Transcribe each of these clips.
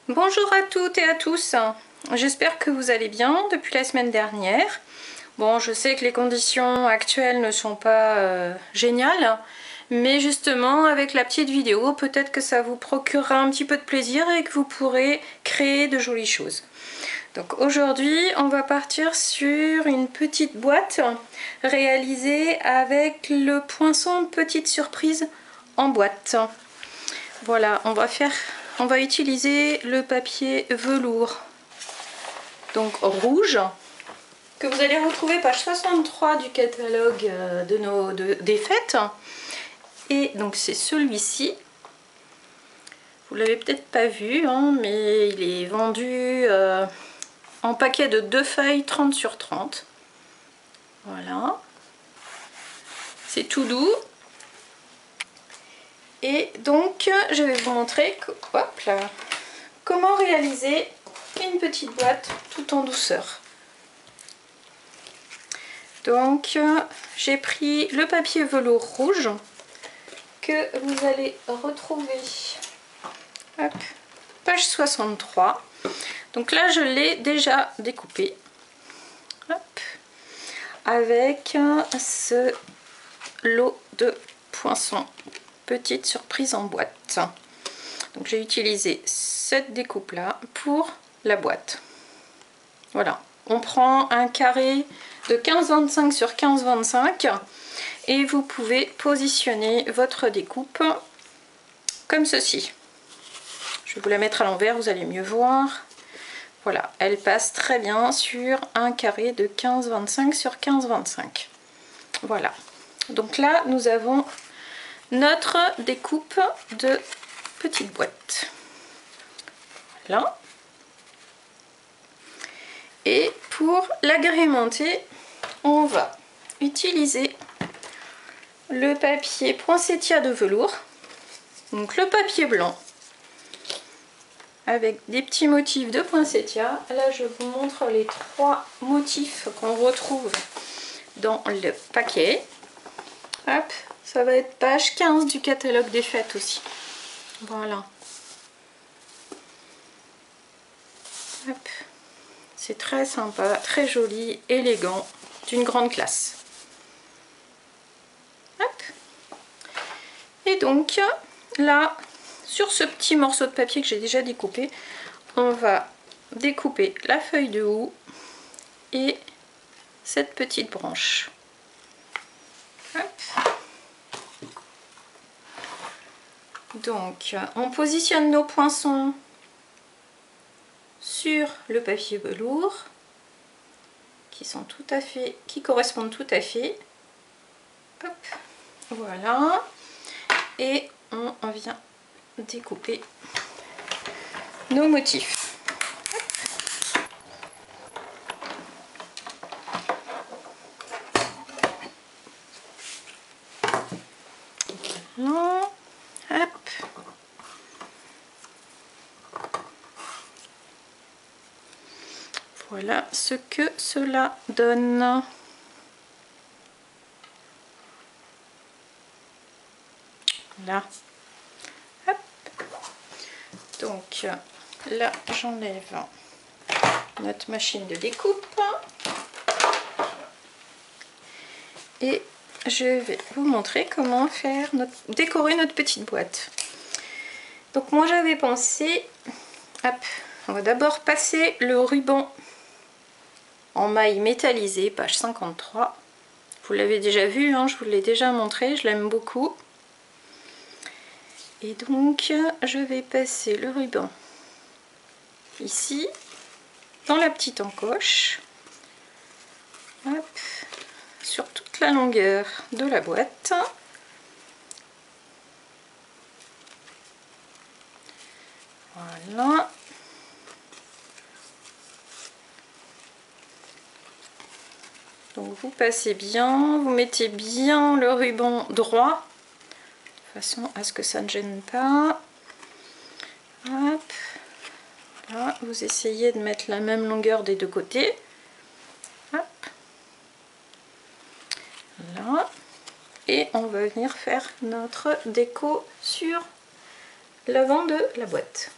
Bonjour à toutes et à tous, j'espère que vous allez bien depuis la semaine dernière. Bon, je sais que les conditions actuelles ne sont pas géniales, mais justement avec la petite vidéo, peut-être que ça vous procurera un petit peu de plaisir et que vous pourrez créer de jolies choses. Donc aujourd'hui, on va partir sur une petite boîte réalisée avec le poinçon petite surprise en boîte. Voilà, on va utiliser le papier velours, donc rouge, que vous allez retrouver page 63 du catalogue des fêtes. Et donc c'est celui-ci. Vous l'avez peut-être pas vu, hein, mais il est vendu en paquet de 2 feuilles 30 sur 30. Voilà. C'est tout doux. Et donc je vais vous montrer comment réaliser une petite boîte tout en douceur. Donc j'ai pris le papier velours rouge que vous allez retrouver, hop, page 63. Donc là je l'ai déjà découpé, hop, avec ce lot de poinçons petite surprise en boîte. Donc j'ai utilisé cette découpe là pour la boîte. Voilà, on prend un carré de 15-25 sur 15-25 et vous pouvez positionner votre découpe comme ceci. Je vais vous la mettre à l'envers, vous allez mieux voir. Voilà, elle passe très bien sur un carré de 15-25 sur 15-25. Voilà, donc là nous avons notre découpe de petite boîte. Voilà. Et pour l'agrémenter, on va utiliser le papier poinsettia de velours, donc le papier blanc avec des petits motifs de poinsettia. Là je vous montre les 3 motifs qu'on retrouve dans le paquet. Hop, ça va être page 15 du catalogue des fêtes aussi. Voilà. Hop. C'est très sympa, très joli, élégant, d'une grande classe. Hop. Et donc là, sur ce petit morceau de papier que j'ai déjà découpé, on va découper la feuille de houx et cette petite branche. Hop. Donc on positionne nos poinçons sur le papier velours qui correspondent tout à fait. Hop, voilà, et on vient découper nos motifs. Voilà. Hop. Voilà ce que cela donne. Là. Hop. Donc là j'enlève notre machine de découpe et je vais vous montrer comment décorer notre petite boîte. Donc moi j'avais pensé, hop, on va d'abord passer le ruban en maille métallisée, page 53. Vous l'avez déjà vu, hein, je vous l'ai déjà montré, je l'aime beaucoup. Et donc je vais passer le ruban ici, dans la petite encoche, hop, sur toute la longueur de la boîte. Voilà. Donc vous passez bien, vous mettez bien le ruban droit, de façon à ce que ça ne gêne pas. Hop. Là, vous essayez de mettre la même longueur des deux côtés. Hop. Là. Et on va venir faire notre déco sur l'avant de la boîte.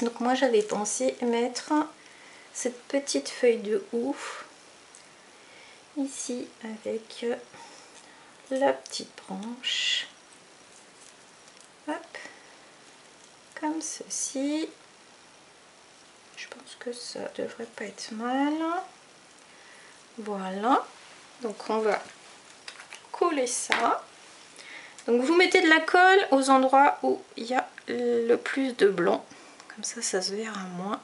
Donc moi j'avais pensé mettre cette petite feuille de houx ici avec la petite branche. Hop, comme ceci. Je pense que ça devrait pas être mal. Voilà, donc on va coller ça. Donc vous mettez de la colle aux endroits où il y a le plus de blanc, comme ça ça se verra moins.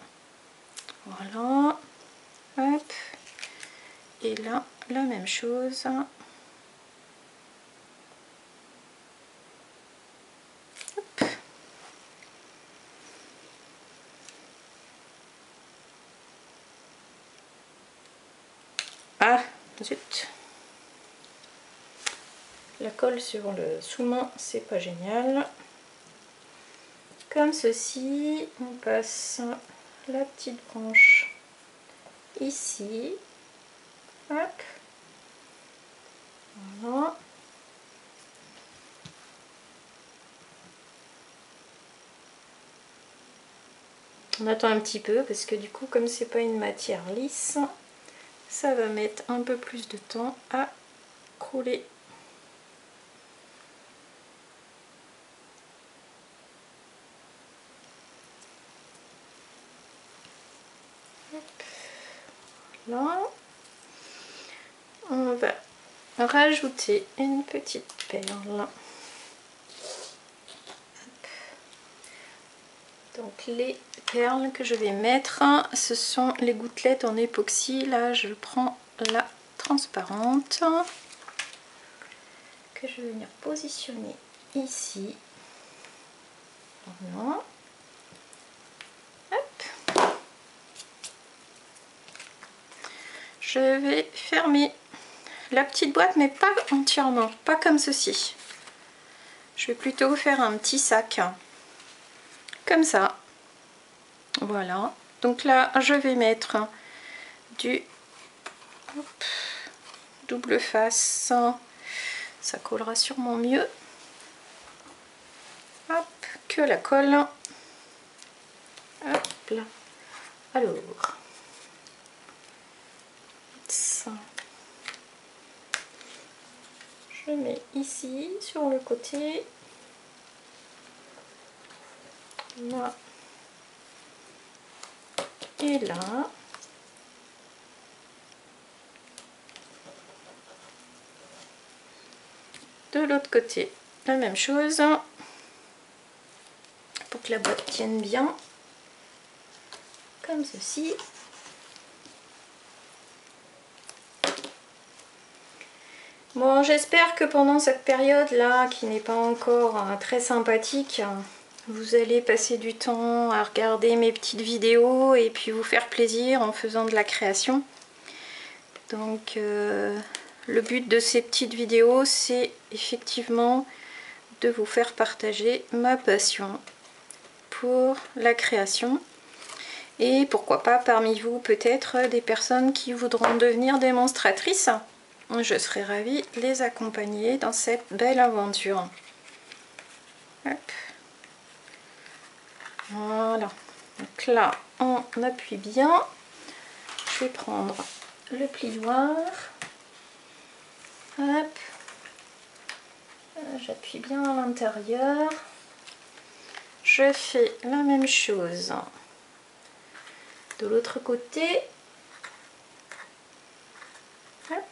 Voilà, hop, et là la même chose. Hop. Ah zut, la colle sur le sous-main c'est pas génial. Comme ceci, on passe la petite branche ici, hop, voilà. On attend un petit peu parce que du coup comme c'est pas une matière lisse, ça va mettre un peu plus de temps à couler. Là, on va rajouter une petite perle. Donc les perles que je vais mettre, ce sont les gouttelettes en époxy. Là je prends la transparente que je vais venir positionner ici. Voilà. Hop. Je vais fermer la petite boîte mais pas entièrement, pas comme ceci. Je vais plutôt faire un petit sac comme ça. Voilà, donc là je vais mettre du double face, ça collera sûrement mieux. Hop, que la colle. Hop là. Alors ça, je mets ici sur le côté. Là et là. De l'autre côté, la même chose. Pour que la boîte tienne bien. Comme ceci. Bon, j'espère que pendant cette période-là, qui n'est pas encore très sympathique, vous allez passer du temps à regarder mes petites vidéos et puis vous faire plaisir en faisant de la création. Donc le but de ces petites vidéos, c'est effectivement de vous faire partager ma passion pour la création. Et pourquoi pas parmi vous peut-être des personnes qui voudront devenir démonstratrices. Je serai ravie de les accompagner dans cette belle aventure. Hop. Voilà, donc là on appuie bien. Je vais prendre le plioir. Hop, j'appuie bien à l'intérieur. Je fais la même chose de l'autre côté. Hop,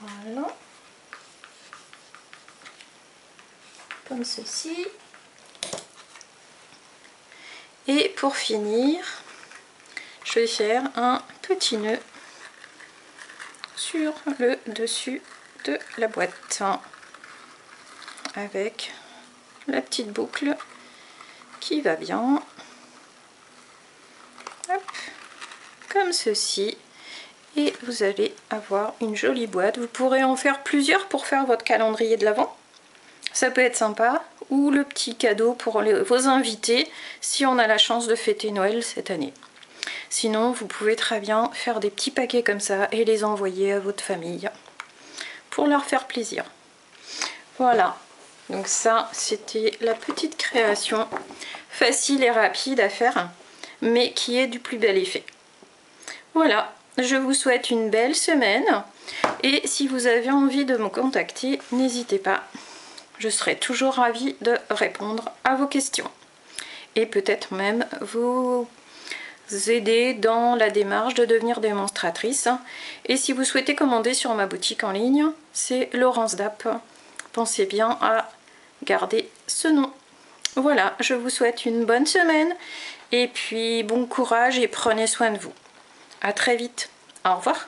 voilà, comme ceci. Et pour finir, je vais faire un petit nœud sur le dessus de la boîte avec la petite boucle qui va bien. Hop, comme ceci. Et vous allez avoir une jolie boîte. Vous pourrez en faire plusieurs pour faire votre calendrier de l'Avent. Ça peut être sympa. Ou le petit cadeau pour vos invités si on a la chance de fêter Noël cette année. Sinon, vous pouvez très bien faire des petits paquets comme ça et les envoyer à votre famille pour leur faire plaisir. Voilà. Donc ça, c'était la petite création facile et rapide à faire, mais qui est du plus bel effet. Voilà, je vous souhaite une belle semaine et si vous avez envie de me contacter, n'hésitez pas. Je serai toujours ravie de répondre à vos questions et peut-être même vous aider dans la démarche de devenir démonstratrice. Et si vous souhaitez commander sur ma boutique en ligne, c'est Laurence Dapp. Pensez bien à garder ce nom. Voilà, je vous souhaite une bonne semaine et puis bon courage et prenez soin de vous. À très vite. Au revoir.